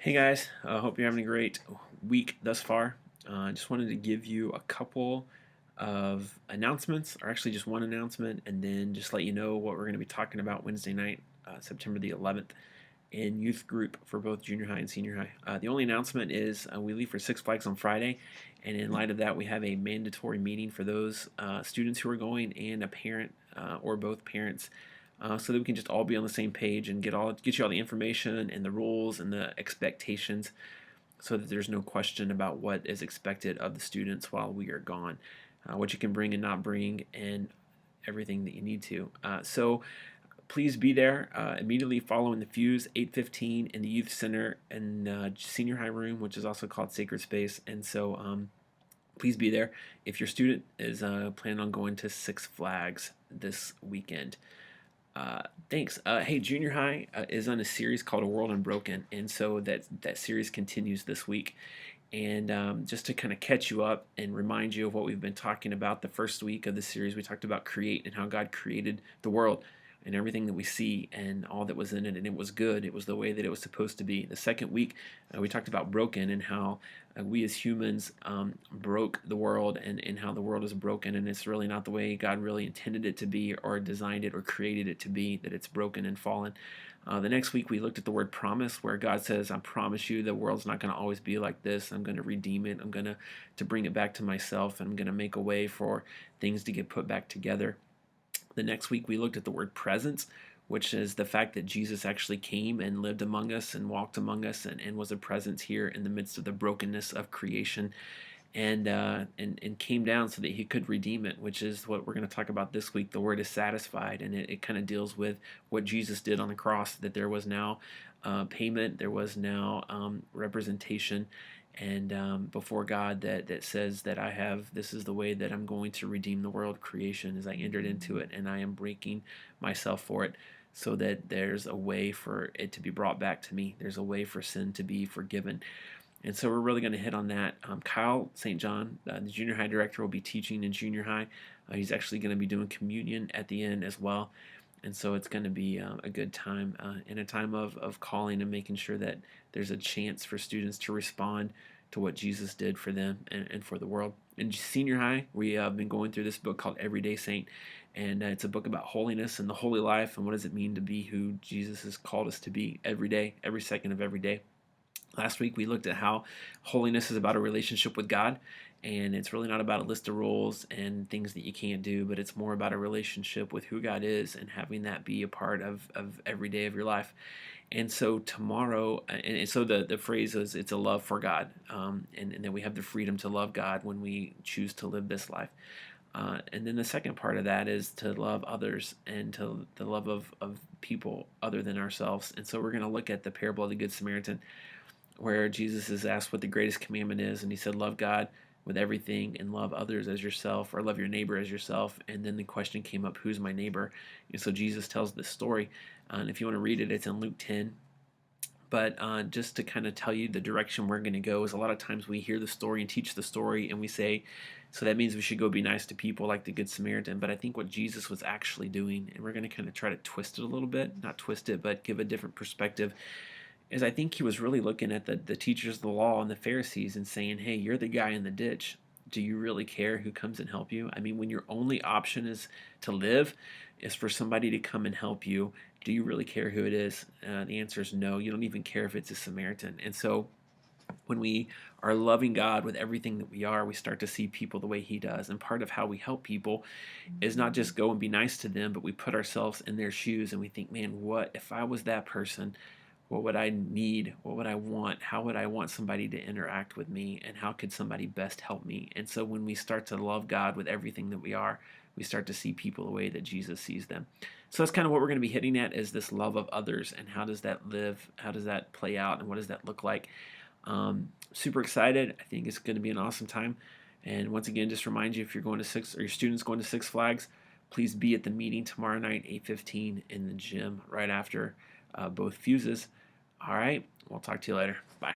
Hey guys, I hope you're having a great week thus far. I just wanted to give you a couple of announcements, or actually just one announcement, and then just let you know what we're going to be talking about Wednesday night, September the 11th, in youth group for both junior high and senior high. The only announcement is we leave for Six Flags on Friday, and in light of that, we have a mandatory meeting for those students who are going and a parent or both parents so that we can just all be on the same page and get you all the information and the rules and the expectations, so that there's no question about what is expected of the students while we are gone, what you can bring and not bring, and everything that you need to. So please be there immediately following the fuse, 8:15 in the youth center in senior high room, which is also called Sacred Space. And so please be there if your student is planning on going to Six Flags this weekend. Thanks. Hey, junior high is on a series called A World Unbroken, and so that series continues this week. And just to kind of catch you up and remind you of what we've been talking about, the first week of the series, we talked about create and how God created the world and everything that we see and all that was in it, and it was good. It was the way that it was supposed to be. The second week, we talked about broken and how we as humans broke the world, and how the world is broken, and it's really not the way God really intended it to be or designed it or created it to be, that it's broken and fallen. The next week we looked at the word promise, where God says, I promise you the world's not going to always be like this. I'm going to redeem it. I'm going to bring it back to myself. I'm going to make a way for things to get put back together. The next week we looked at the word presence, which is the fact that Jesus actually came and lived among us and walked among us, and was a presence here in the midst of the brokenness of creation, and came down so that he could redeem it, which is what we're going to talk about this week. The word is satisfied, and it kind of deals with what Jesus did on the cross, that there was now payment, there was now representation, and before God, that says that this is the way that I'm going to redeem the world creation, as I entered into it, and I am breaking myself for it, so that there's a way for it to be brought back to me. There's a way for sin to be forgiven. And so we're really going to hit on that. Kyle St. John, the junior high director, will be teaching in junior high. He's actually going to be doing communion at the end as well. And so it's going to be a good time, in a time of calling and making sure that there's a chance for students to respond to what Jesus did for them and for the world. In senior high, we have been going through this book called Everyday Saint, and it's a book about holiness and the holy life, and what does it mean to be who Jesus has called us to be every day, every second of every day. Last week we looked at how holiness is about a relationship with God, and it's really not about a list of rules and things that you can't do, but it's more about a relationship with who God is and having that be a part of every day of your life. And so tomorrow, and so the phrase is, it's a love for God, and that we have the freedom to love God when we choose to live this life. And then the second part of that is to love others, and to the love of people other than ourselves. And so we're going to look at the parable of the Good Samaritan, where Jesus is asked what the greatest commandment is, and he said, love God with everything and love others as yourself, or love your neighbor as yourself. And then the question came up, who's my neighbor? And so Jesus tells this story, and if you want to read it, it's in Luke 10. But just to kind of tell you the direction we're going to go, is a lot of times we hear the story and teach the story, and we say, so that means we should go be nice to people like the Good Samaritan. But I think what Jesus was actually doing, and we're going to kind of try to twist it a little bit, not twist it, but give a different perspective, is I think he was really looking at the teachers of the law and the Pharisees and saying, hey, you're the guy in the ditch. Do you really care who comes and help you? I mean, when your only option is to live, is for somebody to come and help you, do you really care who it is? The answer is no. You don't even care if it's a Samaritan. And so when we are loving God with everything that we are, we start to see people the way he does. And part of how we help people is not just go and be nice to them, but we put ourselves in their shoes and we think, man, what if I was that person? What would I need? What would I want? How would I want somebody to interact with me? And how could somebody best help me? And so when we start to love God with everything that we are, we start to see people the way that Jesus sees them. So that's kind of what we're going to be hitting at, is this love of others, and how does that live? How does that play out? And what does that look like? Super excited. I think it's going to be an awesome time. And once again, just remind you, if you're going to or your students going to Six Flags, please be at the meeting tomorrow night, 8:15 in the gym, right after both fuses. All right, we'll talk to you later.